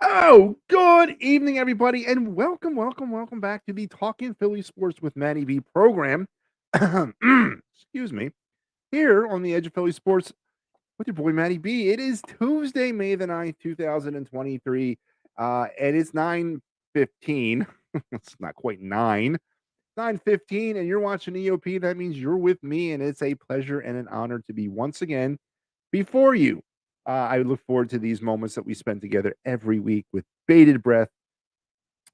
Oh, good evening, everybody, and welcome back to the Talking Philly Sports with Matty V program. Excuse me. Here on the Edge of Philly Sports with your boy Matty B. It is Tuesday, May the 9th, 2023. And it's 9:15. It's not quite 9:15, and you're watching EOP. That means you're with me, and it's a pleasure and an honor to be once again before you. I look forward to these moments that we spend together every week with bated breath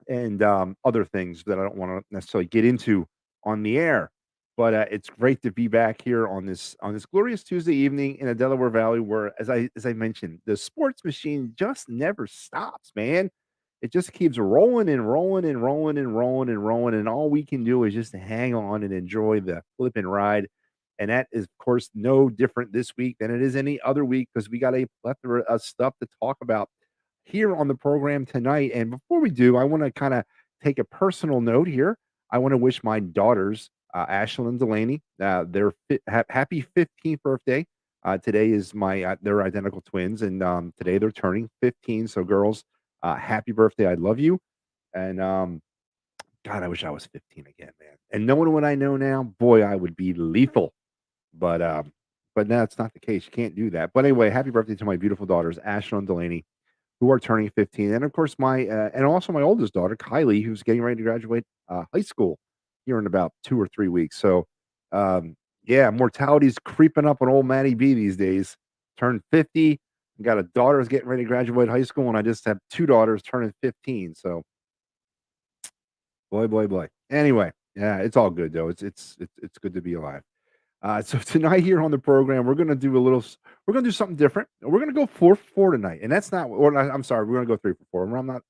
and other things that I don't want to necessarily get into on the air. But it's great to be back here on this glorious Tuesday evening in the Delaware Valley, where, as I mentioned, the sports machine just never stops, man. It just keeps rolling and rolling and rolling and rolling and rolling, and all we can do is just hang on and enjoy the flipping ride. And that is, of course, no different this week than it is any other week because we got a plethora of stuff to talk about here on the program tonight. And before we do, I want to kind of take a personal note here. I want to wish my daughters, Ashlyn and Delaney, happy 15th birthday. Today is they're identical twins, and today they're turning 15. So, girls, happy birthday! I love you, and God, I wish I was 15 again, man. And knowing what I know now, boy, I would be lethal. But that's not the case. You can't do that. But anyway, happy birthday to my beautiful daughters, Ashlyn and Delaney, who are turning 15, and of course my and also my oldest daughter, Kylie, who's getting ready to graduate high school here in about 2 or 3 weeks. So, yeah, mortality's creeping up on old Matty B these days. Turned 50, got a daughter who's getting ready to graduate high school, and I just have two daughters turning 15. So, boy. Anyway, yeah, it's all good though. It's good to be alive. So tonight here on the program, we're gonna do something different. We're gonna go 4 for 4 tonight, and that's not. I'm sorry, we're gonna go 3 for 4. I'm not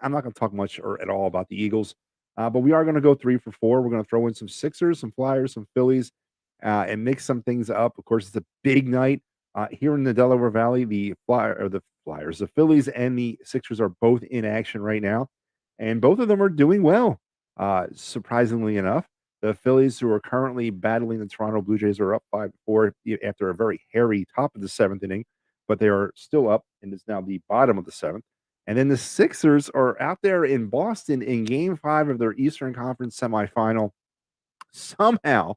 gonna talk much or at all about the Eagles, but we are gonna go 3 for 4. We're gonna throw in some Sixers, some Flyers, some Phillies, and mix some things up. Of course, it's a big night here in the Delaware Valley. The Flyers, the Phillies, and the Sixers are both in action right now, and both of them are doing well. Surprisingly enough. The Phillies, who are currently battling the Toronto Blue Jays, are up 5-4 after a very hairy top of the seventh inning, but they are still up, and it's now the bottom of the seventh. And then the Sixers are out there in Boston in Game 5 of their Eastern Conference semifinal, somehow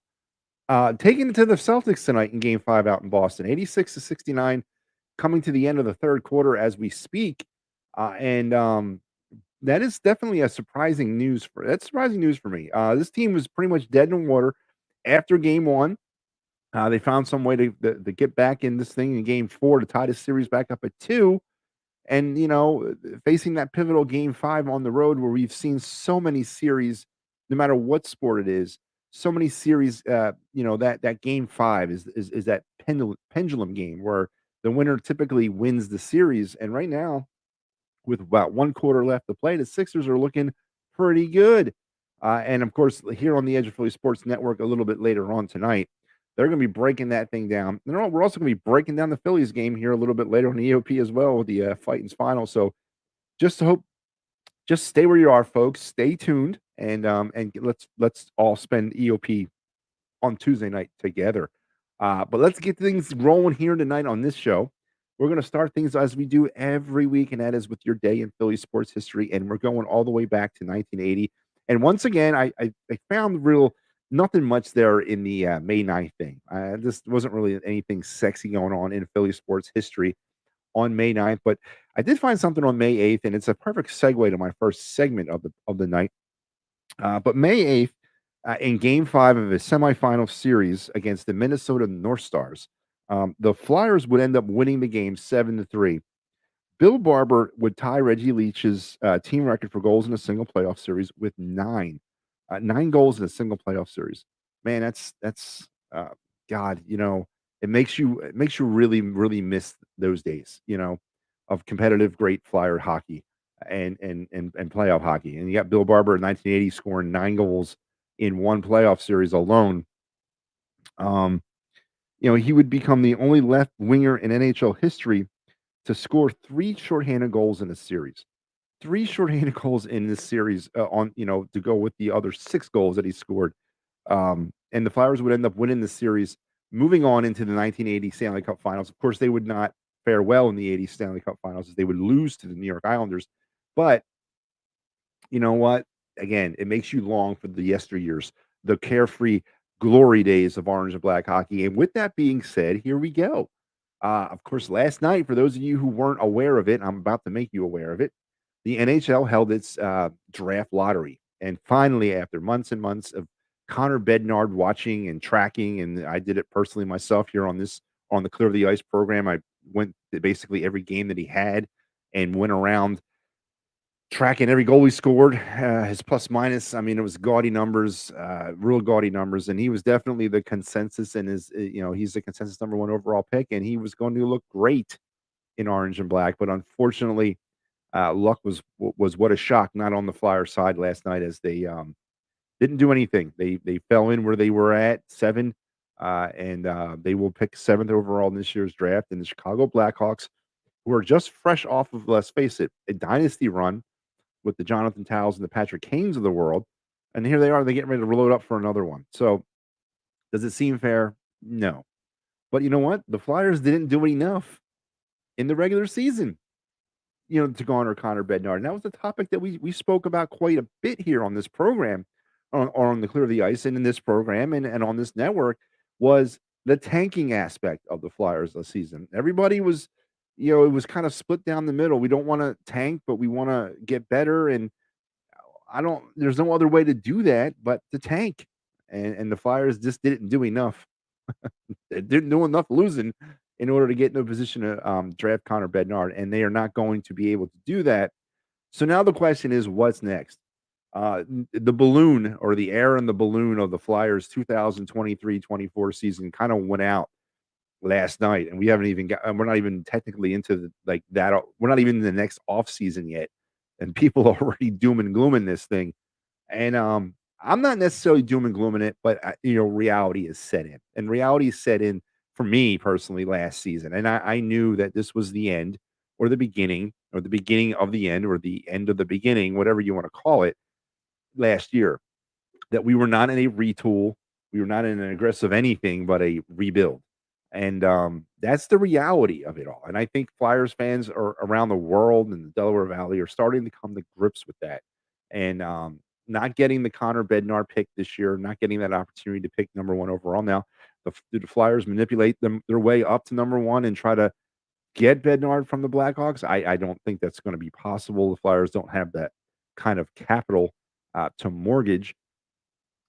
taking it to the Celtics tonight in Game 5 out in Boston, 86-69, coming to the end of the third quarter as we speak. And That is definitely a surprising news for me. This team was pretty much dead in the water after game one. They found some way to get back in this thing in game four to tie the series back up at two. And, facing that pivotal game five on the road where we've seen so many series, no matter what sport it is, so many series, that game five is that pendulum game where the winner typically wins the series. And right now, with about one quarter left to play, the Sixers are looking pretty good. And of course, here on the Edge of Philly Sports Network, a little bit later on tonight, they're going to be breaking that thing down. We're also going to be breaking down the Phillies game here a little bit later on the EOP as well with the Fightins final. So just to hope, just stay where you are, folks. Stay tuned, and let's all spend EOP on Tuesday night together. But let's get things rolling here tonight on this show. We're going to start things as we do every week, and that is with your day in Philly sports history. And we're going all the way back to 1980. And once again, I found real nothing much there in the May 9th thing. This wasn't really anything sexy going on in Philly sports history on May 9th, but I did find something on May 8th, and it's a perfect segue to my first segment of the night. But May 8th, in game five of a semifinal series against the Minnesota North Stars, the Flyers would end up winning the game 7-3. Bill Barber would tie Reggie Leach's team record for goals in a single playoff series with nine goals in a single playoff series. Man, that's God. It makes you really really miss those days. Of competitive great Flyer hockey and playoff hockey. And you got Bill Barber in 1980 scoring 9 goals in one playoff series alone. Um, he would become the only left winger in NHL history to score three shorthanded goals in a series. Three shorthanded goals in this series to go with the other 6 goals that he scored. And the Flyers would end up winning the series, moving on into the 1980 Stanley Cup Finals. Of course, they would not fare well in the '80s Stanley Cup Finals, is they would lose to the New York Islanders. But you know what? Again, it makes you long for the yesteryears, the carefree glory days of orange and black hockey. And with that being said, here we go. Of course, last night, for those of you who weren't aware of it, I'm about to make you aware of it. The NHL held its draft lottery. And finally, after months and months of Connor Bednard watching and tracking, and I did it personally myself here on the Clear the Ice program. I went to basically every game that he had and went around tracking every goal he scored, his plus minus. I mean, it was gaudy numbers, real gaudy numbers, and he was definitely the consensus. And he's the consensus number one overall pick, and he was going to look great in orange and black. But unfortunately, luck was what a shock. Not on the Flyer side last night, as they didn't do anything. They fell in where they were at 7, and they will pick 7th overall in this year's draft. And the Chicago Blackhawks, who are just fresh off of, let's face it, a dynasty run with the Jonathan Towns and the Patrick Kanes of the world. And here they are, they're getting ready to reload up for another one. So does it seem fair? No. But you know what? The Flyers didn't do enough in the regular season, to garner Connor Bednard. And that was a topic that we spoke about quite a bit here on this program, on the Clear the Ice, and in this program, and on this network, was the tanking aspect of the Flyers this season. Everybody was, it was kind of split down the middle. We don't want to tank, but we want to get better. And there's no other way to do that but to tank. And the Flyers just didn't do enough. They didn't do enough losing in order to get in a position to draft Connor Bednard, and they are not going to be able to do that. So now the question is, what's next? The balloon, or the air in the balloon of the Flyers 2023-24 season, kind of went out last night, and we haven't even got. We're not even technically into like that. We're not even in the next off season yet, and people are already doom and glooming this thing. And I'm not necessarily doom and glooming it, but reality is set in, and reality is set in for me personally last season, and I knew that this was the end, or the beginning of the end, or the end of the beginning, whatever you want to call it, last year. That we were not in a retool, we were not in an aggressive anything but a rebuild, and that's the reality of it all. And I think Flyers fans are around the world and the Delaware Valley are starting to come to grips with that, and not getting the Connor Bednar pick this year, not getting that opportunity to pick number one overall. Now, do the Flyers manipulate their way up to number one and try to get Bednar from the Blackhawks? I don't think that's going to be possible. The Flyers don't have that kind of capital to mortgage.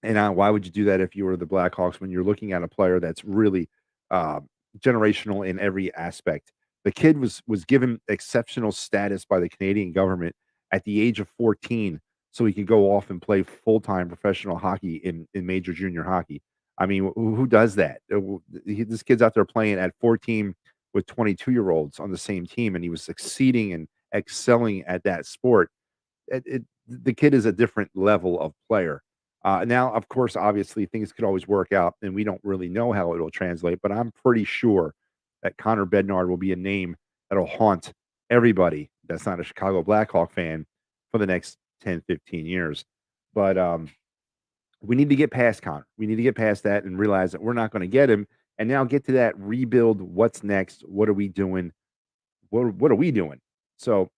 And why would you do that if you were the Blackhawks, when you're looking at a player that's really uh, generational in every aspect? The kid was given exceptional status by the Canadian government at the age of 14, so he could go off and play full time professional hockey in major junior hockey. I mean, who does that? This kid's out there playing at 14 with 22-year-olds on the same team, and he was succeeding and excelling at that sport. The kid is a different level of player. Now, of course, obviously, things could always work out, and we don't really know how it'll translate. But I'm pretty sure that Connor Bednard will be a name that'll haunt everybody that's not a Chicago Blackhawk fan for the next 10, 15 years. But we need to get past Connor. We need to get past that and realize that we're not going to get him. And now get to that rebuild. What's next? What are we doing? What are we doing? So,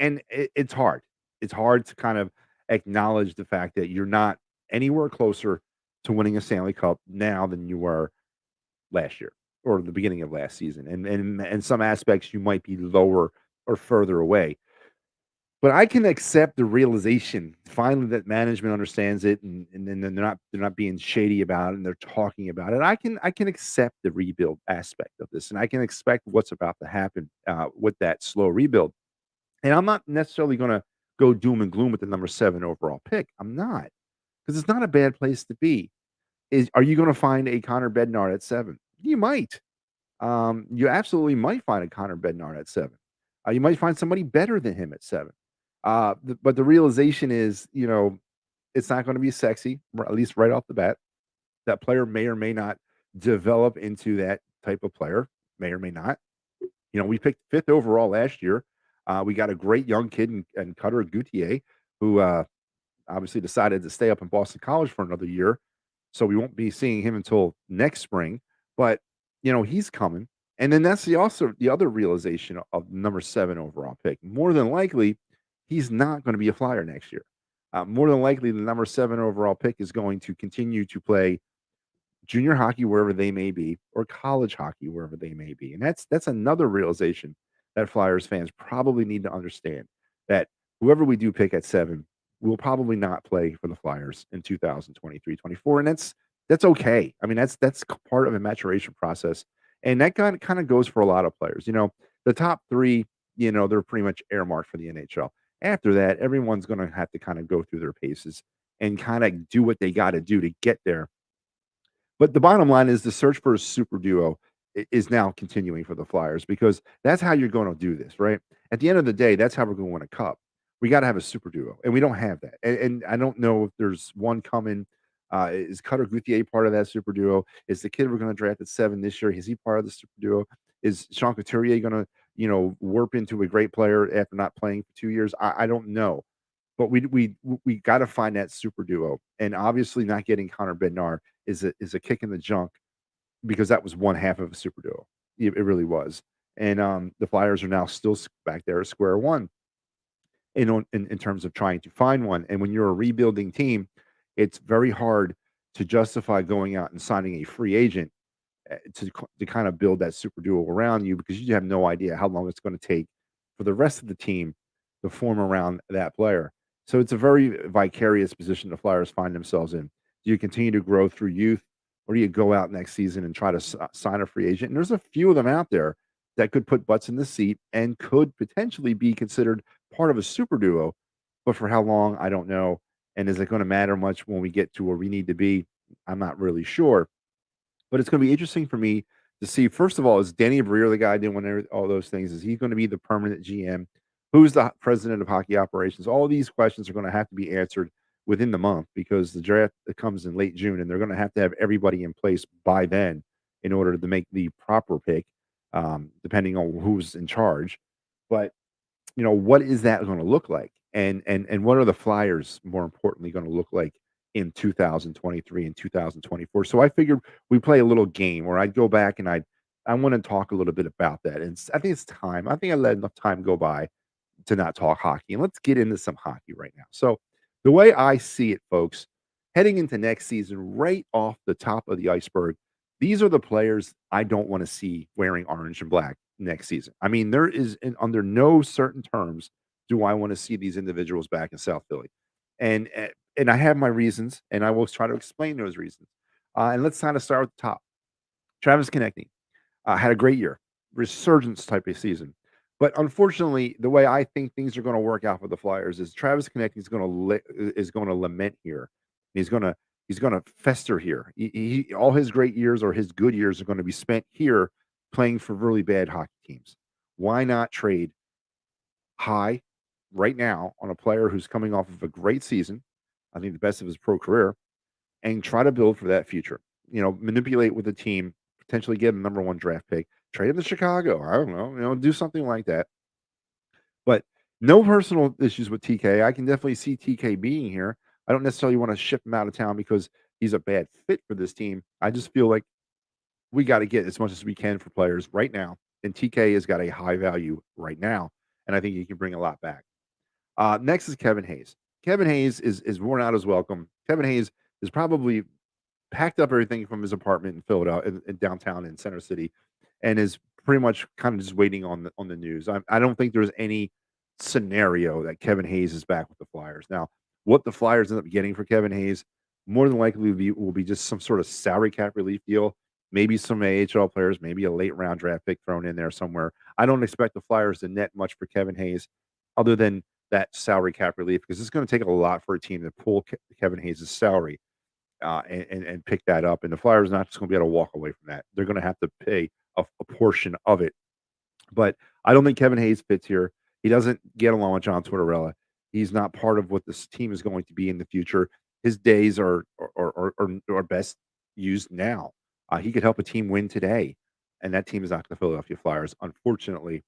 and it's hard. It's hard to kind of acknowledge the fact that you're not anywhere closer to winning a Stanley Cup now than you were last year, or the beginning of last season. And in some aspects, you might be lower or further away. But I can accept the realization finally that management understands it, and then they're not being shady about it, and they're talking about it. I can accept the rebuild aspect of this, and I can expect what's about to happen with that slow rebuild. And I'm not necessarily going to go doom and gloom with the number 7 overall pick. I'm not, because it's not a bad place to be. Are you going to find a Connor Bednar at 7? You might. You absolutely might find a Connor Bednar at 7. You might find somebody better than him at 7. But the realization is, it's not going to be sexy, at least right off the bat. That player may or may not develop into that type of player, may or may not. We picked 5th overall last year. We got a great young kid in Cutter Gutier, who obviously decided to stay up in Boston College for another year. So we won't be seeing him until next spring. But, he's coming. And then that's the other realization of number 7 overall pick. More than likely, he's not gonna be a Flyer next year. More than likely, the number 7 overall pick is going to continue to play junior hockey wherever they may be, or college hockey wherever they may be. And that's another realization that Flyers fans probably need to understand that whoever we do pick at 7 will probably not play for the Flyers in 2023-24, and that's okay. I mean, that's part of a maturation process, and that kind of goes for a lot of players. The top 3, they're pretty much earmarked for the NHL. After that, everyone's going to have to kind of go through their paces and kind of do what they got to do to get there, but the bottom line is the search for a super duo is now continuing for the Flyers because that's how you're going to do this, right? At the end of the day, that's how we're going to win a cup. We got to have a super duo, and we don't have that. And I don't know if there's one coming. Is Cutter Guthier part of that super duo? Is the kid we're going to draft at 7 this year? Is he part of the super duo? Is Sean Couturier going to, warp into a great player after not playing for 2 years? I don't know, but we got to find that super duo, and obviously not getting Connor Bednar is a kick in the junk because that was one half of a super duo. It really was, and the Flyers are now still back there at square one in terms of trying to find one. And when you're a rebuilding team, it's very hard to justify going out and signing a free agent to kind of build that super duo around you because you have no idea how long it's going to take for the rest of the team to form around that player. So it's a very vicarious position the Flyers find themselves in. Do you continue to grow through youth, or do you go out next season and try to sign a free agent? And there's a few of them out there that could put butts in the seat and could potentially be considered part of a super duo, but for how long, I don't know. And is it going to matter much when we get to where we need to be? I'm not really sure, but it's gonna be interesting for me to see, first of all, is Danny Briere the guy doing all those things? Is he gonna be the permanent GM? Who's the president of hockey operations? All these questions are gonna have to be answered within the month because the draft comes in late June, and they're gonna have to have everybody in place by then in order to make the proper pick, depending on who's in charge. But what is that gonna look like? And what are the Flyers, more importantly, gonna look like in 2023 and 2024? So I figured we play a little game where I'd go back and I wanna talk a little bit about that, and I think it's time. I think I let enough time go by to not talk hockey. And let's get into some hockey right now. So, the way I see it, folks, heading into next season, right off the top of the iceberg, these are the players I don't want to see wearing orange and black next season. I mean, there is, under no certain terms, do I want to see these individuals back in South Philly, and I have my reasons, and I will try to explain those reasons. And let's kind of start with the top. Travis Konechny had a great year, resurgence type of season. But unfortunately, the way I think things are going to work out for the Flyers is Travis Konechny is going to lament here. He's going to fester here. All his great years or his good years are going to be spent here playing for really bad hockey teams. Why not trade high right now on a player who's coming off of a great season? I think the best of his pro career, and try to build for that future. Manipulate with the team, potentially get a number 1 draft pick, trade him to Chicago. I don't know, do something like that. But no personal issues with TK. I can definitely see TK being here. I don't necessarily want to ship him out of town because he's a bad fit for this team. I just feel like we got to get as much as we can for players right now. And TK has got a high value right now. And I think he can bring a lot back. Next is Kevin Hayes. Kevin Hayes is worn out his welcome. Kevin Hayes is probably packed up everything from his apartment in Philadelphia, in downtown in Center City, and is pretty much kind of just waiting on the news. I don't think there's any scenario that Kevin Hayes is back with the Flyers. Now, what the Flyers end up getting for Kevin Hayes more than likely will be just some sort of salary cap relief deal, maybe some AHL players, maybe a late round draft pick thrown in there somewhere. I don't expect the Flyers to net much for Kevin Hayes, other than that salary cap relief, because it's going to take a lot for a team to pull Kevin Hayes' salary and pick that up. And the Flyers are not just going to be able to walk away from that. They're going to have to pay a portion of it. But I don't think Kevin Hayes fits here. He doesn't get along with John Tortorella. He's not part of what this team is going to be in the future. His days are best used now. He could help a team win today, and that team is not the Philadelphia Flyers. Unfortunately,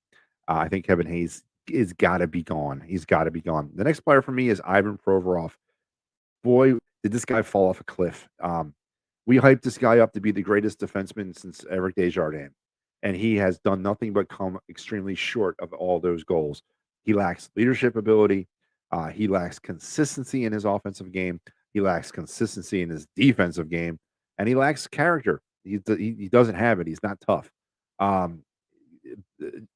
I think Kevin Hayes is got to be gone. He's got to be gone. The next player for me is Ivan Provorov. Boy, did this guy fall off a cliff. We hyped this guy up to be the greatest defenseman since Eric Desjardins. and he has done nothing but come extremely short of all those goals. He lacks leadership ability. He lacks consistency in his offensive game. He lacks consistency in his defensive game, and he lacks character. He doesn't have it. He's not tough. Um,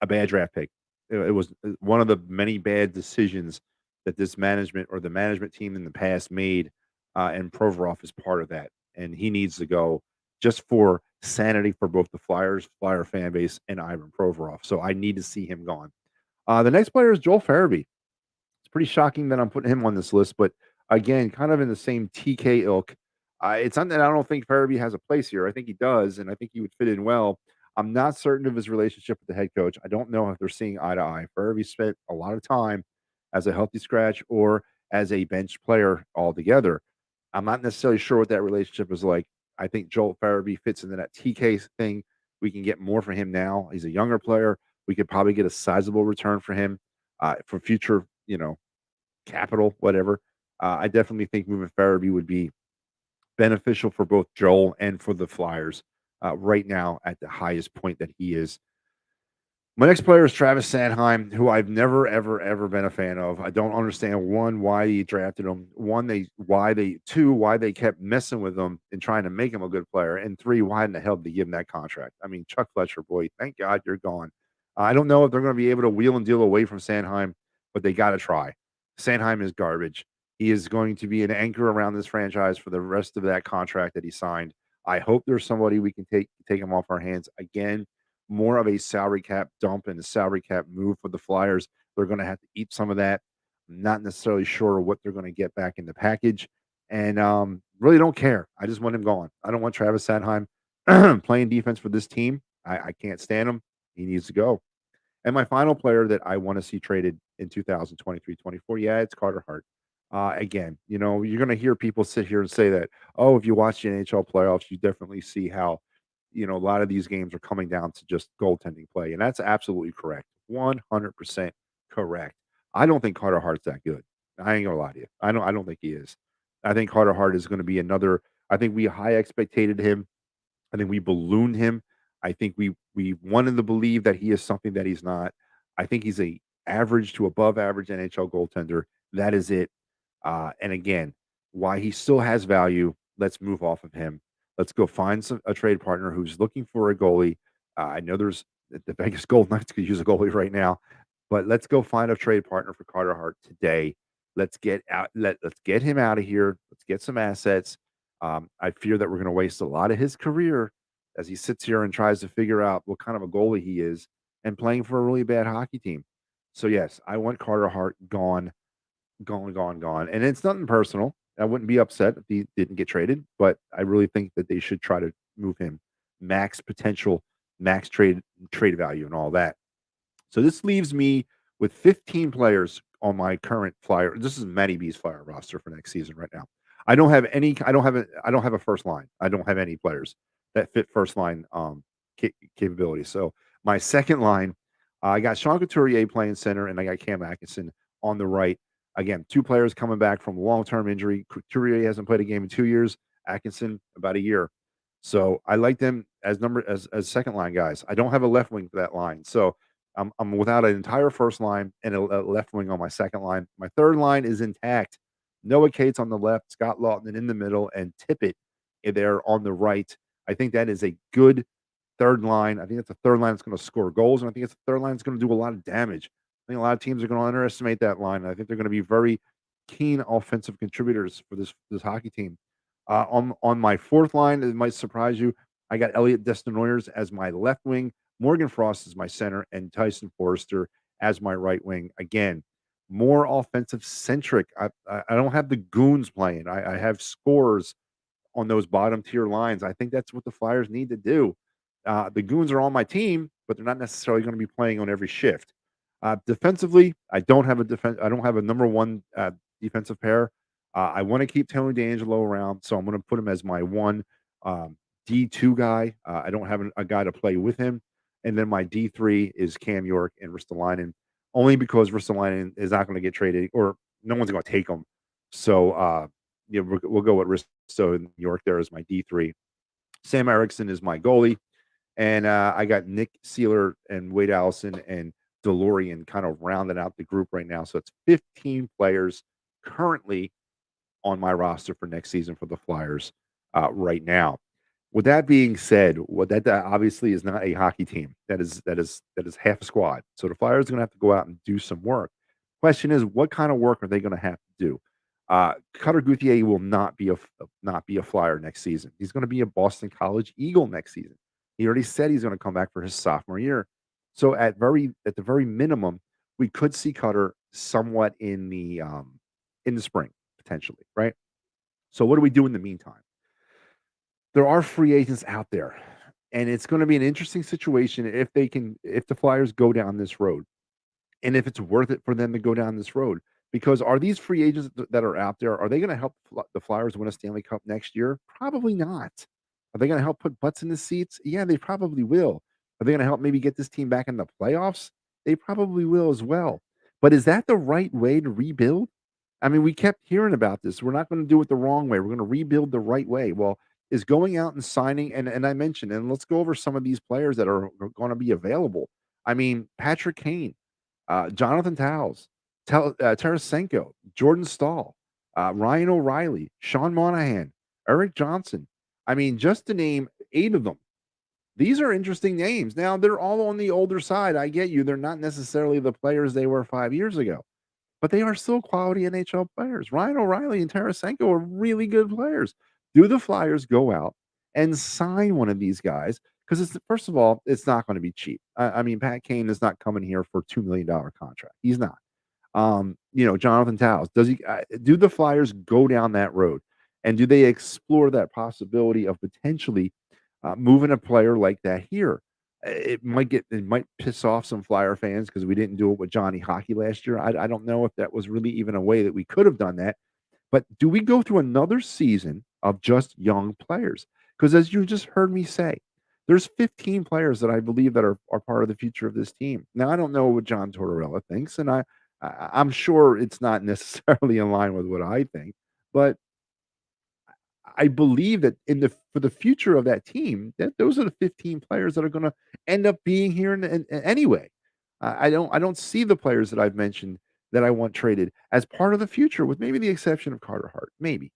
a bad draft pick. It was one of the many bad decisions that this management or the management team in the past made, and Provorov is part of that. And he needs to go just for sanity for both the Flyers, Flyer fan base, and Ivan Provorov. So I need to see him gone. The next player is Joel Farabee. It's pretty shocking that I'm putting him on this list, but again, kind of in the same TK ilk. It's not that I don't think Farabee has a place here. I think he does, and I think he would fit in well. I'm not certain of his relationship with the head coach. I don't know if they're seeing eye to eye. Farabee spent a lot of time as a healthy scratch or as a bench player altogether. I'm not necessarily sure what that relationship is like. I think Joel Farabee fits into that TK thing. We can get more for him now. He's a younger player. We could probably get a sizable return for him for future, capital, whatever. I definitely think moving Farabee would be beneficial for both Joel and for the Flyers right now at the highest point that he is. My next player is Travis Sanheim, who I've never, ever, ever been a fan of. I don't understand one why he drafted him. One, why they kept messing with him and trying to make him a good player, and three, why in the hell did they give him that contract? I mean, Chuck Fletcher, boy, thank God you're gone. I don't know if they're going to be able to wheel and deal away from Sanheim, but they got to try. Sanheim is garbage. He is going to be an anchor around this franchise for the rest of that contract that he signed. I hope there's somebody we can take him off our hands again, more of a salary cap dump and a salary cap move for the Flyers. They're going to have to eat some of that. I'm not necessarily sure what they're going to get back in the package, and really don't care. I just want him gone. I don't want Travis Sanheim playing defense for this team. I can't stand him. He needs to go. And my final player that I want to see traded in 2023-24, yeah, it's Carter Hart. Again, you're going to hear people sit here and say that, oh, if you watch the NHL playoffs, you definitely see how, a lot of these games are coming down to just goaltending play. And that's absolutely correct. 100% correct. I don't think Carter Hart's that good. I ain't gonna lie to you. I don't think he is. I think Carter Hart is going to be another. I think we high expectated him. I think we ballooned him. I think we wanted to believe that he is something that he's not. I think he's a average to above average NHL goaltender. That is it. And again, why he still has value. Let's move off of him. Let's go find a trade partner who's looking for a goalie. I know there's the Vegas Golden Knights could use a goalie right now, but let's go find a trade partner for Carter Hart today. Let's get out. Let's get him out of here. Let's get some assets. I fear that we're going to waste a lot of his career as he sits here and tries to figure out what kind of a goalie he is and playing for a really bad hockey team. So yes, I want Carter Hart gone, gone, gone, gone. And it's nothing personal. I wouldn't be upset if he didn't get traded, but I really think that they should try to move him max potential, max trade value, and all that. So this leaves me with 15 players on my current flyer. This is Matty B's flyer roster for next season right now. I don't have any. I don't have a first line. I don't have any players that fit first line capability. So my second line, I got Sean Couturier playing center, and I got Cam Atkinson on the right. Again, two players coming back from long term injury. Couturier hasn't played a game in 2 years. Atkinson about a year. So I like them as second line guys. I don't have a left wing for that line. So I'm without an entire first line and a left wing on my second line. My third line is intact. Noah Cates on the left, Scott Lawton in the middle, and Tippett there on the right. I think that is a good third line. I think it's a third line that's going to score goals, and I think it's a third line that's going to do a lot of damage. I think a lot of teams are going to underestimate that line. I think they're going to be very keen offensive contributors for this hockey team. On my fourth line, it might surprise you. I got Elliot Destinoyers as my left wing, Morgan Frost as my center, and Tyson Forrester as my right wing. Again, more offensive centric. I don't have the goons playing. I have scores on those bottom tier lines. I think that's what the Flyers need to do. The goons are on my team, but they're not necessarily going to be playing on every shift. Defensively, I don't have a defense. I don't have a number one defensive pair. I want to keep Tony D'Angelo around, so I'm going to put him as my one D2 guy. I don't have a guy to play with him, and then my D3 is Cam York and Ristolainen, only because Ristolainen is not going to get traded, or no one's going to take him. So yeah, we'll go with Risto in New York there as my D3. Sam Erickson is my goalie. And I got Nick Sealer and Wade Allison and DeLorean kind of rounding out the group right now. So it's 15 players currently on my roster for next season for the Flyers right now. With that being said, that obviously is not a hockey team. That is half a squad. So the Flyers are going to have to go out and do some work. Question is, what kind of work are they going to have to do? Cutter Gauthier will not be a Flyer next season. He's going to be a Boston College Eagle next season. He already said he's going to come back for his sophomore year. So at the very minimum, we could see Cutter somewhat in the spring potentially, right? So what do we do in the meantime? There are free agents out there, and it's going to be an interesting situation if the Flyers go down this road, and if it's worth it for them to go down this road. Because are these free agents that are out there, are they going to help the Flyers win a Stanley Cup next year? Probably not. Are they going to help put butts in the seats? Yeah, they probably will. Are they going to help maybe get this team back in the playoffs? They probably will as well. But is that the right way to rebuild? I mean, we kept hearing about this. We're not going to do it the wrong way. We're going to rebuild the right way. Well, is going out and signing and I mentioned, and let's go over some of these players that are going to be available. I mean, Patrick Kane, Jonathan Towles, Tarasenko, Jordan Stahl, Ryan O'Reilly, Sean Monahan, Eric Johnson. I mean, just to name 8 of them. These are interesting names. Now, they're all on the older side. I get you. They're not necessarily the players they were 5 years ago, but they are still quality NHL players. Ryan O'Reilly and Tarasenko are really good players. Do the Flyers go out and sign one of these guys? Because it's first of all, it's not going to be cheap. I mean, Pat Kane is not coming here for $2 million contract. He's not. Jonathan Towles. Do the Flyers go down that road, and do they explore that possibility of potentially moving a player like that here? It might piss off some Flyer fans because we didn't do it with Johnny Hockey last year. I don't know if that was really even a way that we could have done that. But do we go through another season of just young players? Because as you just heard me say, there's 15 players that I believe that are part of the future of this team. Now I don't know what John Tortorella thinks, and I'm sure it's not necessarily in line with what I think, but I believe that in the for the future of that team, that those are the 15 players that are going to end up being here anyway. I don't see the players that I've mentioned that I want traded as part of the future, with maybe the exception of Carter Hart, maybe.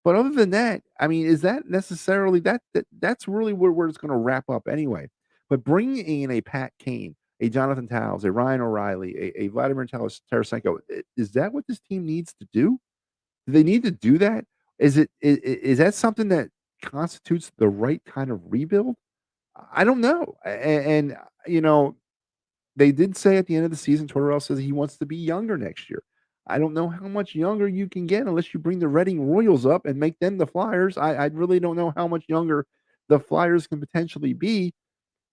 But other than that, I mean, is that necessarily that's really where it's going to wrap up anyway. But bringing in a Pat Kane, a Jonathan Towles, a Ryan O'Reilly, a Vladimir Tarasenko, is that what this team needs to do? Do they need to do that? Is that something that constitutes the right kind of rebuild? I don't know. And they did say at the end of the season, Tortorella says he wants to be younger next year. I don't know how much younger you can get unless you bring the Reading Royals up and make them the Flyers. I really don't know how much younger the Flyers can potentially be,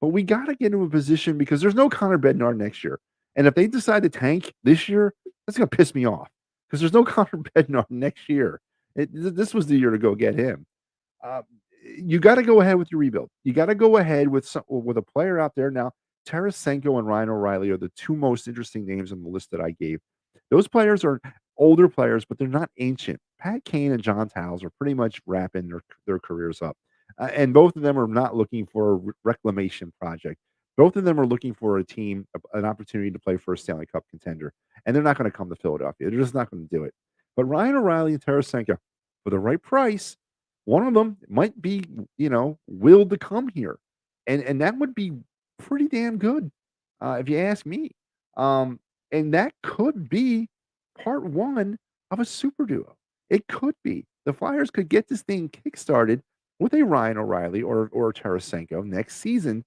but we got to get into a position because there's no Connor Bednar next year. And if they decide to tank this year, that's going to piss me off because there's no Connor Bednar next year. This was the year to go get him. Uh, you got to go ahead with your rebuild. You got to go ahead with a player out there now. Tarasenko and Ryan O'Reilly are the 2 most interesting names on the list that I gave. Those players are older players, but they're not ancient. Pat Kane and John Towles are pretty much wrapping their careers up, and both of them are not looking for a reclamation project. Both of them are looking for a team, an opportunity to play for a Stanley Cup contender, and they're not going to come to Philadelphia. They're just not going to do it. But Ryan O'Reilly and Tarasenko, for the right price, one of them might be, willed to come here, and that would be pretty damn good, if you ask me. Um, and that could be part 1 of a super duo. It could be. The Flyers could get this thing kickstarted with a Ryan O'Reilly or Tarasenko next season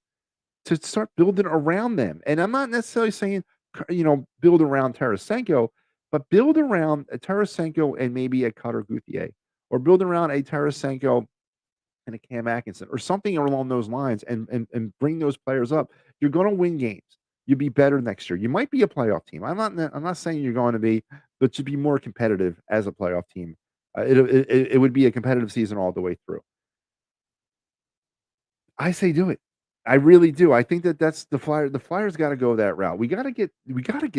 to start building around them. And I'm not necessarily saying, build around Tarasenko, but build around a Tarasenko and maybe a Cutter Gauthier, or build around a Tarasenko and a Cam Atkinson or something along those lines, and bring those players up. You're going to win games. You'll be better next year. You might be a playoff team. I'm not saying you're going to be, but to be more competitive as a playoff team. It would be a competitive season all the way through. I say do it. I really do. I think that's the Flyer. The Flyers got to go that route. We got to get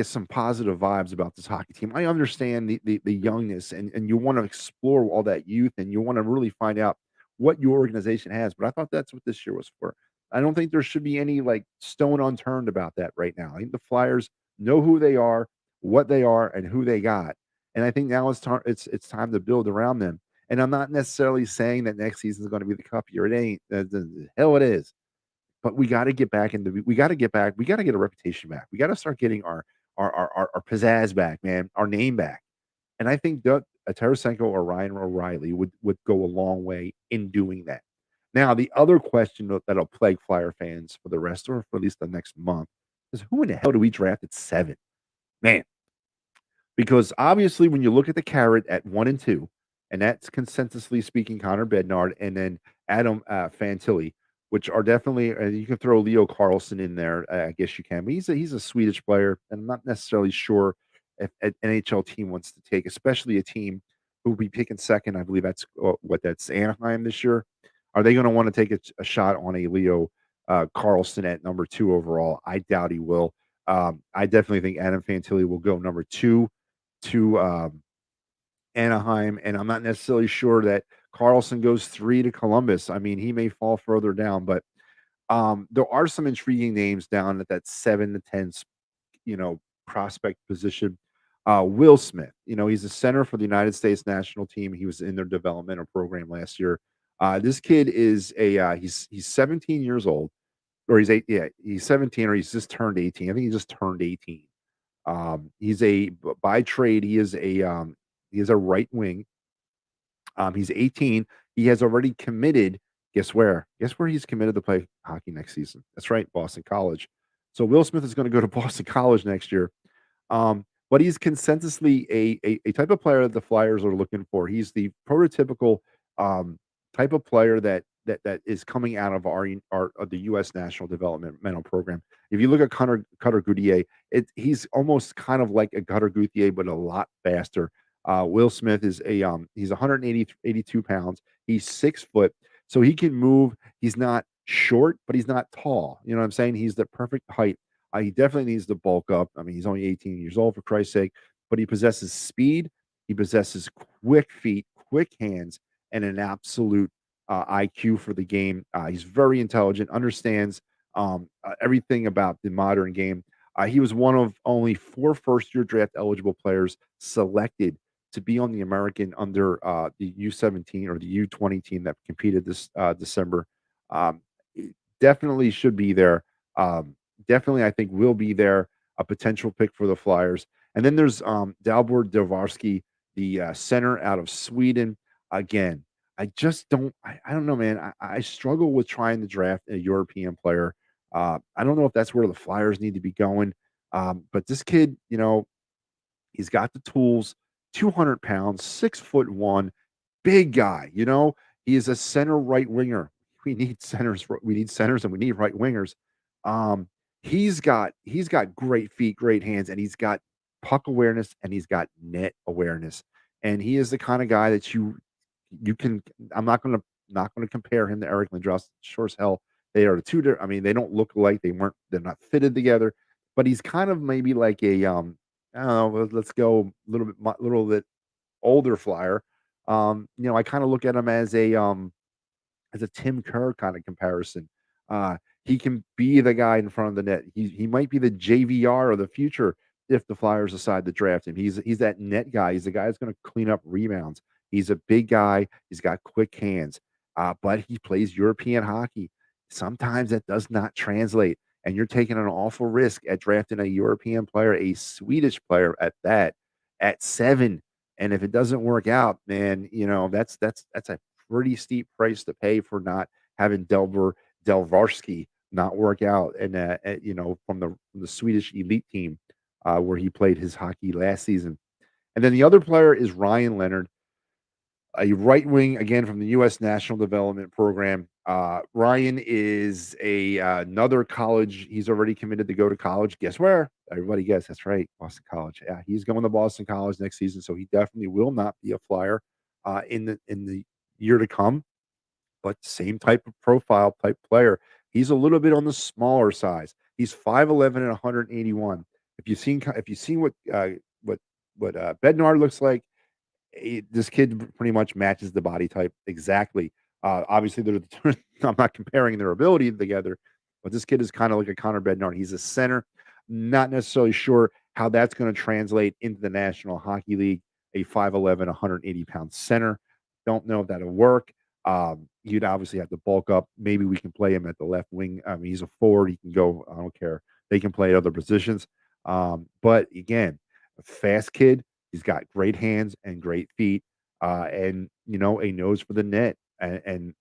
some positive vibes about this hockey team. I understand the youngness, and you want to explore all that youth, and you want to really find out what your organization has. But I thought that's what this year was for. I don't think there should be any like stone unturned about that right now. I think the Flyers know who they are, what they are, and who they got. And I think now it's time to build around them. And I'm not necessarily saying that next season is going to be the cup year. It ain't. The hell it is. But we got to get back into. We got to get back. We got to get a reputation back. We got to start getting our pizzazz back, man. Our name back. And I think Tarasenko or Ryan O'Reilly would go a long way in doing that. Now, the other question that'll plague Flyer fans for the rest or for at least the next month is who in the hell do we draft at 7? Man, because obviously, when you look at the carrot at 1 and 2, and that's consensusly speaking Connor Bednard and then Adam Fantilli, which are definitely you can throw Leo Carlson in there. I guess you can. But he's a Swedish player, and I'm not necessarily sure if an NHL team wants to take, especially a team who will be picking second. I believe that's Anaheim this year. Are they going to want to take a shot on a Leo Carlson at number 2 overall? I doubt he will. I definitely think Adam Fantilli will go number 2 to Anaheim, and I'm not necessarily sure that Carlson goes 3 to Columbus. I mean, he may fall further down, but there are some intriguing names down at that 7 to 10, prospect position. Will Smith, he's a center for the United States national team. He was in their developmental program last year. This kid is he's 17 years old, or he's 8. Yeah, he's 17, or he's just turned 18. I think he just turned 18. He's by trade, he is a right wing. He's 18. He has already committed. Guess where? Guess where he's committed to play hockey next season? That's right, Boston College. So Will Smith is going to go to Boston College next year. But he's consensusly a type of player that the Flyers are looking for. He's the prototypical um, type of player that is coming out of our of the U.S. National Developmental Program. If you look at Cutter Goodyear, he's almost kind of like a Cutter Goodyear, but a lot faster. Will Smith is he's 82 pounds. He's 6 foot, so he can move. He's not short, but he's not tall. You know what I'm saying? He's the perfect height. He definitely needs to bulk up. I mean, he's only 18 years old, for Christ's sake, but he possesses speed. He possesses quick feet, quick hands, and an absolute IQ for the game. He's very intelligent, understands everything about the modern game. He was one of only 4 first-year draft eligible players selected to be on the American under the U17 or the U20 team that competed this December. Um, Definitely should be there. Definitely, I think will be there. A potential pick for the Flyers. And then there's Dalbor Davarski, the center out of Sweden. Again, I just don't. I don't know, man. I struggle with trying to draft a European player. I don't know if that's where the Flyers need to be going. But this kid, he's got the tools. 200 pounds, 6'1", big guy. He is a center right winger. We need centers. We need centers, and we need right wingers. Um, he's got great feet, great hands, and he's got puck awareness, and he's got net awareness. And he is the kind of guy that you can. I'm not gonna compare him to Eric Lindros. Sure as hell, they are two. I mean, they don't look alike. They're not fitted together. But he's kind of maybe like a I don't know. Let's go little bit older Flyer. I kind of look at him as a Tim Kerr kind of comparison. Uh, he can be the guy in front of the net. He might be the JVR of the future if the Flyers decide to draft him. He's that net guy. He's the guy that's going to clean up rebounds. He's a big guy. He's got quick hands, but he plays European hockey. Sometimes that does not translate, and you're taking an awful risk at drafting a European player, a Swedish player at that, at 7. And if it doesn't work out, man, that's a pretty steep price to pay for not having Delvarsky not work out, and from the Swedish elite team where he played his hockey last season. And then the other player is Ryan Leonard, a right wing again from the U.S. National Development Program. Ryan is another college. He's already committed to go to college. Guess where? Everybody guess. That's right, Boston College. Yeah, he's going to Boston College next season, so he definitely will not be a Flyer in the year to come. But same type of profile type player. He's a little bit on the smaller size. He's 5'11" and 181. If you've seen what Bednar looks like, this kid pretty much matches the body type exactly. Obviously, I'm not comparing their ability together, but this kid is kind of like a Connor Bednar. He's a center. Not necessarily sure how that's going to translate into the National Hockey League. A 5'11", 180-pound center. Don't know if that'll work. You'd obviously have to bulk up. Maybe we can play him at the left wing. I mean, he's a forward. He can go. I don't care. They can play other positions. But again, a fast kid. He's got great hands and great feet, and a nose for the net. And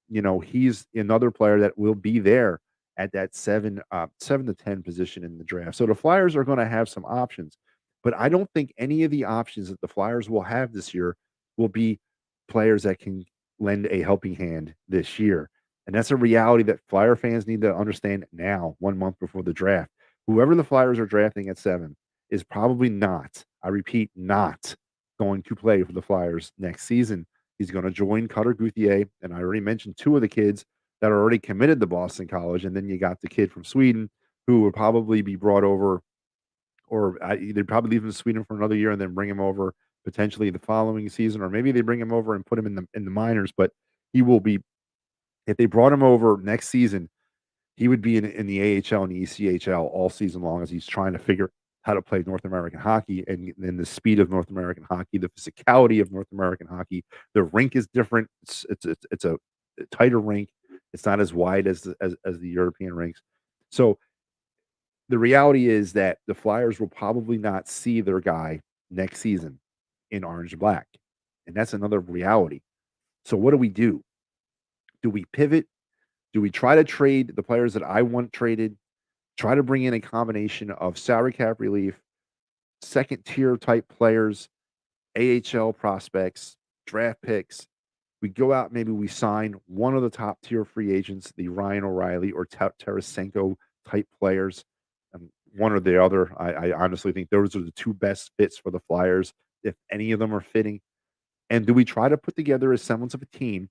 he's another player that will be there at that 7 to 10 position in the draft. So the Flyers are going to have some options, but I don't think any of the options that the Flyers will have this year will be players that can lend a helping hand this year. And that's a reality that Flyer fans need to understand now, 1 month before the draft. Whoever the Flyers are drafting at 7 is probably not, I repeat, not going to play for the Flyers next season. He's going to join Cutter Gauthier, and I already mentioned 2 of the kids that are already committed to Boston College, and then you got the kid from Sweden who will probably be brought over, or they'd probably leave him in Sweden for another year and then bring him over potentially the following season, or maybe they bring him over and put him in the minors. But he will be, if they brought him over next season, he would be in the AHL and the ECHL all season long as he's trying to figure how to play North American hockey and the speed of North American hockey, the physicality of North American hockey. The rink is different. It's a tighter rink. It's not as wide as the European rinks. So the reality is that the Flyers will probably not see their guy next season in orange and black. And that's another reality. So what do we do? Do we pivot? Do we try to trade the players that I want traded? Try to bring in a combination of salary cap relief, second tier type players, AHL prospects, draft picks. We go out, maybe we sign one of the top tier free agents, the Ryan O'Reilly or Tarasenko type players, one or the other. I honestly think those are the 2 best fits for the Flyers, if any of them are fitting. And do we try to put together a semblance of a team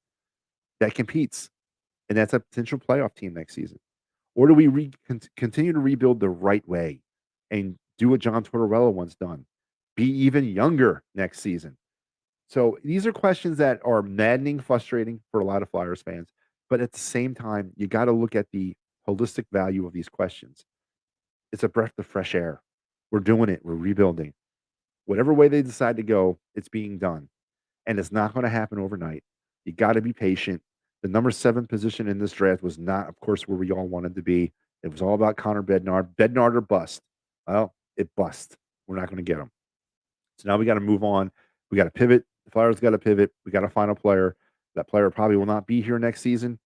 that competes, and that's a potential playoff team next season? Or do we continue to rebuild the right way and do what John Tortorella once done? Be even younger next season. So these are questions that are maddening, frustrating for a lot of Flyers fans. But at the same time, you got to look at the holistic value of these questions. It's a breath of fresh air. We're doing it. We're rebuilding. Whatever way they decide to go, it's being done. And it's not going to happen overnight. You got to be patient. The number 7 position in this draft was not, of course, where we all wanted to be. It was all about Connor Bednar. Bednar or bust. Well, it bust. We're not going to get him. So now we got to move on. We got to pivot. The Flyers got to pivot. We got to find a player. That player probably will not be here next season,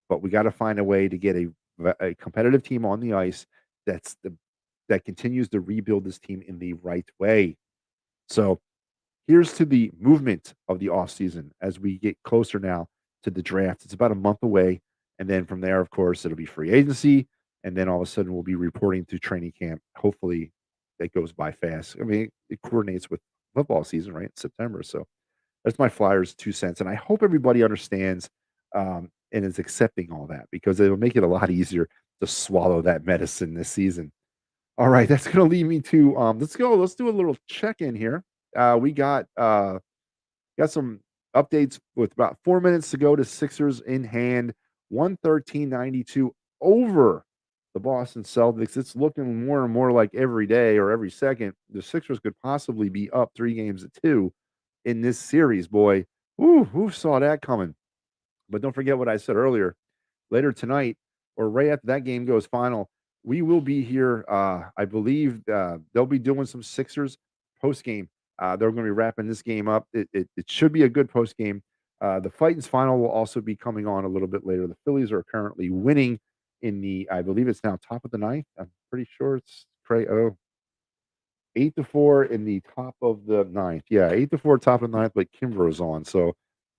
but we got to find a way to get a competitive team on the ice that continues to rebuild this team in the right way. So here's to the movement of the offseason as we get closer now to the draft. It's about a month away. And then from there, of course, it'll be free agency. And then all of a sudden, we'll be reporting to training camp. Hopefully, that goes by fast. I mean, it coordinates with football season, right? September. So that's my Flyers 2 cents. And I hope everybody understands and is accepting all that because it'll make it a lot easier to swallow that medicine this season. All right, that's going to lead me to let's go. Let's do a little check in here. We got some updates with about 4 minutes to go to Sixers in hand, 113-92 over the Boston Celtics. It's looking more and more like every day or every second the Sixers could possibly be up 3 games to 2 in this series, boy. Ooh, who saw that coming? But don't forget what I said earlier. Later tonight, or right after that game goes final, we will be here. I believe they'll be doing some Sixers post game. They're going to be wrapping this game up. It should be a good post game. The Titans final will also be coming on a little bit later. The Phillies are currently winning in the, I believe it's now top of the ninth. I'm pretty sure it's 8-4 in the top of the ninth. Yeah, 8-4 top of the ninth, but Kimbrough's on. So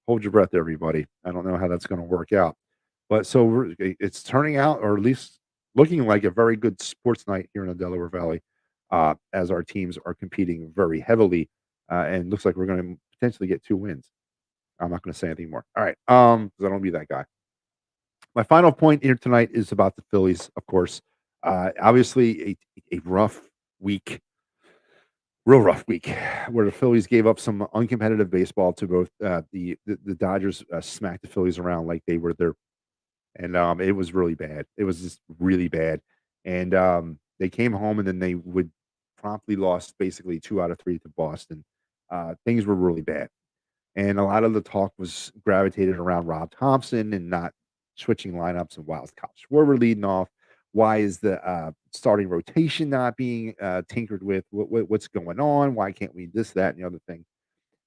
hold your breath, everybody. I don't know how that's going to work out. But so it's turning out, or at least looking like a very good sports night here in the Delaware Valley, as our teams are competing very heavily, and looks like we're going to potentially get 2 wins. I'm not going to say anything more. All right, because I don't be that guy. My final point here tonight is about the Phillies, of course. Obviously, a rough week real rough week where the Phillies gave up some uncompetitive baseball to both the Dodgers smacked the Phillies around like they were their and it was really bad. It was just really bad. And they came home and then they would promptly lost basically 2 out of 3 to Boston. Things were really bad. And a lot of the talk was gravitated around Rob Thompson and not switching lineups and why is Kyle Schwarber leading off? Why is the starting rotation not being tinkered with? What's going on? Why can't we this, that, and the other thing?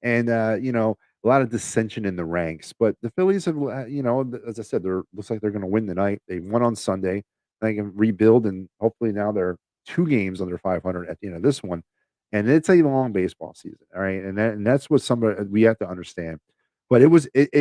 And a lot of dissension in the ranks. But the Phillies have, as I said, they're looks like they're going to win tonight. They won on Sunday. They can rebuild, and hopefully now they're 2 games under 500 at the end of this one. And it's a long baseball season, all right. And that's what somebody we have to understand. But it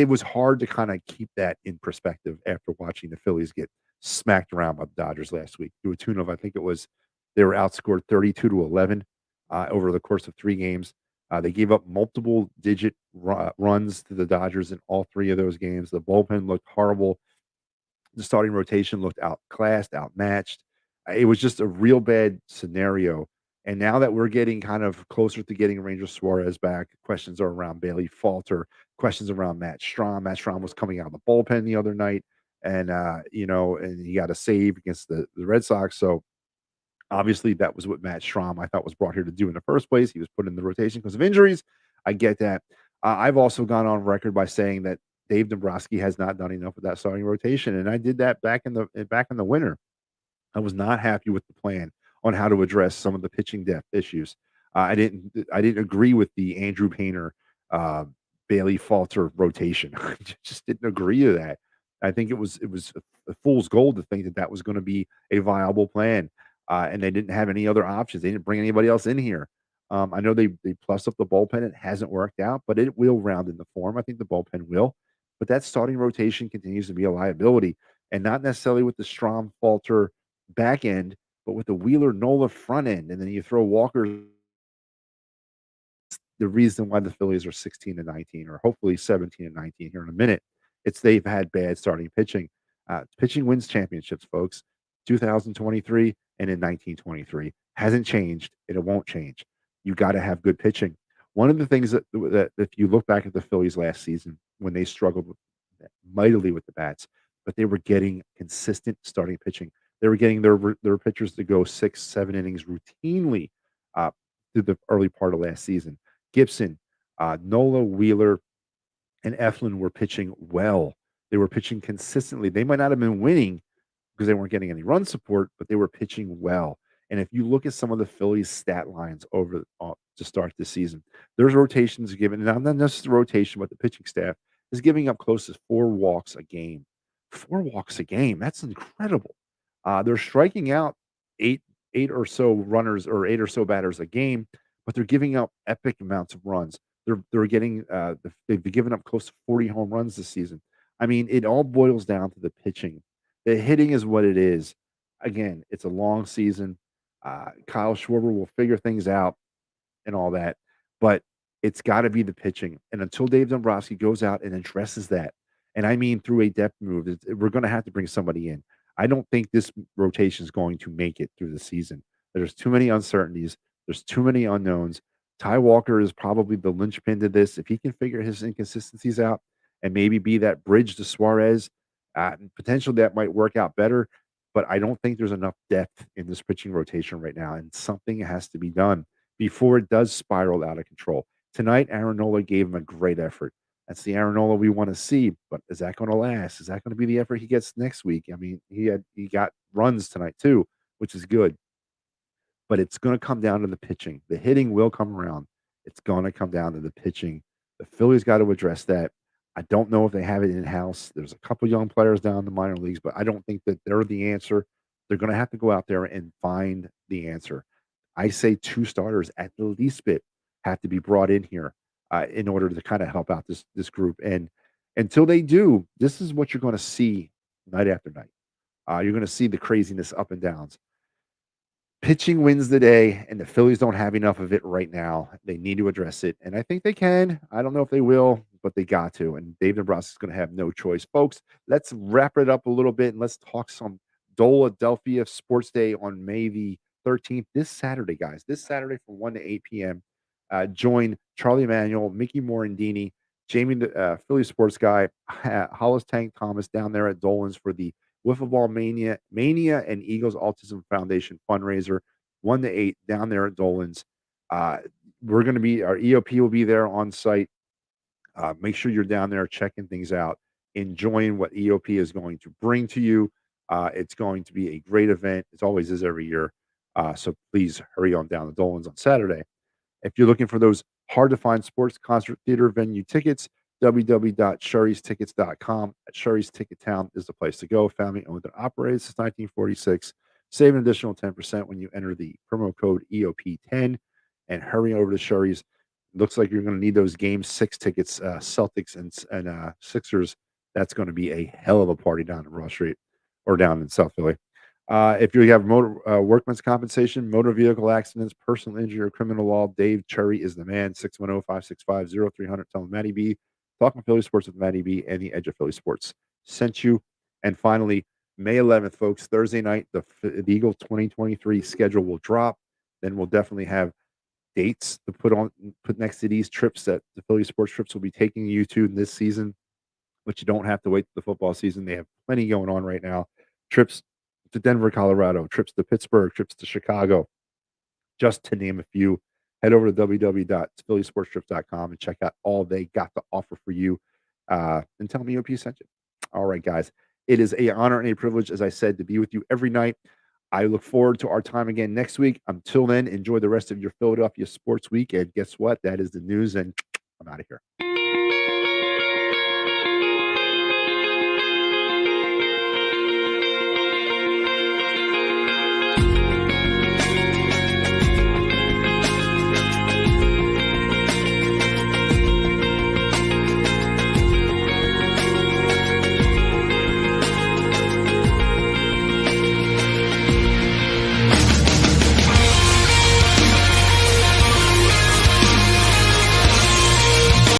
was hard to kind of keep that in perspective after watching the Phillies get smacked around by the Dodgers last week to a tune of I think it was they were outscored 32-11 over the course of 3 games. They gave up multiple digit runs to the Dodgers in all 3 of those games. The bullpen looked horrible. The starting rotation looked outclassed, outmatched. It was just a real bad scenario. And now that we're getting kind of closer to getting Ranger Suarez back, questions are around Bailey Falter, questions around Matt Strom. Matt Strom was coming out of the bullpen the other night, and and he got a save against the Red Sox. So obviously, that was what Matt Strom, I thought, was brought here to do in the first place. He was put in the rotation because of injuries. I get that. I've also gone on record by saying that Dave Dombrowski has not done enough with that starting rotation, and I did that back in the winter. I was not happy with the plan on how to address some of the pitching depth issues. I didn't agree with the Andrew Painter, uh, Bailey Falter rotation. I just didn't agree to that. I think it was a fool's gold to think that that was going to be a viable plan, and they didn't have any other options. They didn't bring anybody else in here. I know they plus up the bullpen. It hasn't worked out, but it will round in the form. I think the bullpen will, but that starting rotation continues to be a liability, and not necessarily with the Strom Falter back end, but with the Wheeler Nola front end, and then you throw Walker the reason why the Phillies are 16-19 or hopefully 17-19 here in a minute. It's they've had bad starting pitching. Pitching wins championships, folks. 2023 and in 1923 hasn't changed, and it won't change. You got to have good pitching. One of the things that if you look back at the Phillies last season when they struggled mightily with the bats, but they were getting consistent starting pitching. They were getting their pitchers to go 6, 7 innings routinely uh, through the early part of last season. Gibson, Nola, Wheeler, and Eflin were pitching well. They were pitching consistently. They might not have been winning because they weren't getting any run support, but they were pitching well. And if you look at some of the Phillies' stat lines over to start this season, there's rotations given, and not just the rotation, but the pitching staff is giving up close to 4 walks a game. 4 walks a game. That's incredible. They're striking out eight, eight or so runners or eight or so batters a game, but they're giving up epic amounts of runs. They're getting they've given up close to 40 home runs this season. I mean, it all boils down to the pitching. The hitting is what it is. Again, it's a long season. Kyle Schwarber will figure things out and all that, but it's got to be the pitching. And until Dave Dombrowski goes out and addresses that, and I mean through a depth move, we're going to have to bring somebody in. I don't think this rotation is going to make it through the season. There's too many uncertainties. There's too many unknowns. Ty Walker is probably the linchpin to this. If he can figure his inconsistencies out and maybe be that bridge to Suarez, potentially that might work out better. But I don't think there's enough depth in this pitching rotation right now, and something has to be done before it does spiral out of control. Tonight, Aaron Nola gave him a great effort. That's the Aaron Nola we want to see, but is that going to last? Is that going to be the effort he gets next week? I mean, he got runs tonight too, which is good, but it's going to come down to the pitching. The hitting will come around. It's going to come down to the pitching. The Phillies got to address that. I don't know if they have it in house. There's a couple young players down in the minor leagues, but I don't think that they're the answer. They're going to have to go out there and find the answer. I say 2 starters at the least bit have to be brought in here in order to kind of help out this group. And until they do, this is what you're going to see night after night. You're going to see the craziness up and downs. Pitching wins the day, and the Phillies don't have enough of it right now. They need to address it, and I think they can. I don't know if they will, but they got to. And Dave Dombrowski's going to have no choice, folks. Let's wrap it up a little bit and let's talk some Philadelphia Sports Day on May the 13th, this Saturday, guys. This Saturday from 1 to 8 p.m. Join Charlie Manuel, Mickey Morandini, Jamie, the Philly sports guy, Hollis Tank Thomas down there at Dolan's for the Wiffle Ball Mania and Eagles Autism Foundation fundraiser, 1 to 8 down there at Dolan's. Uh, we're going to be, our EOP will be there on site. Make sure you're down there checking things out, enjoying what EOP is going to bring to you. It's going to be a great event. It always is every year. So please hurry on down to Dolan's on Saturday. If you're looking for those hard to find sports, concert, theater, venue tickets, www.sherrystickets.com. At Sherry's Ticket Town is the place to go. Family owned and operated since 1946. Save an additional 10% when you enter the promo code EOP10 and hurry over to Sherry's. Looks like you're going to need those game 6 tickets, Celtics and Sixers. That's going to be a hell of a party down in Ross Street or down in South Philly. If you have workman's compensation, motor vehicle accidents, personal injury, or criminal law, Dave Cherry is the man. 610-565-0300. Tell him Matty B. Talking Philly Sports with Matty B and the Edge of Philly Sports sent you. And finally, May 11th, folks, Thursday night, the Eagle 2023 schedule will drop. Then we'll definitely have dates to put next to these trips that the Philly Sports trips will be taking you to this season, but you don't have to wait to the football season. They have plenty going on right now. Trips to Denver, Colorado, trips to Pittsburgh, trips to Chicago, just to name a few. Head over to www.phillysportstrips.com and check out all they got to offer for you. And tell me EOP sent you. All right, guys. It is an honor and a privilege, as I said, to be with you every night. I look forward to our time again next week. Until then, enjoy the rest of your Philadelphia sports week. And guess what? That is the news, and I'm out of here.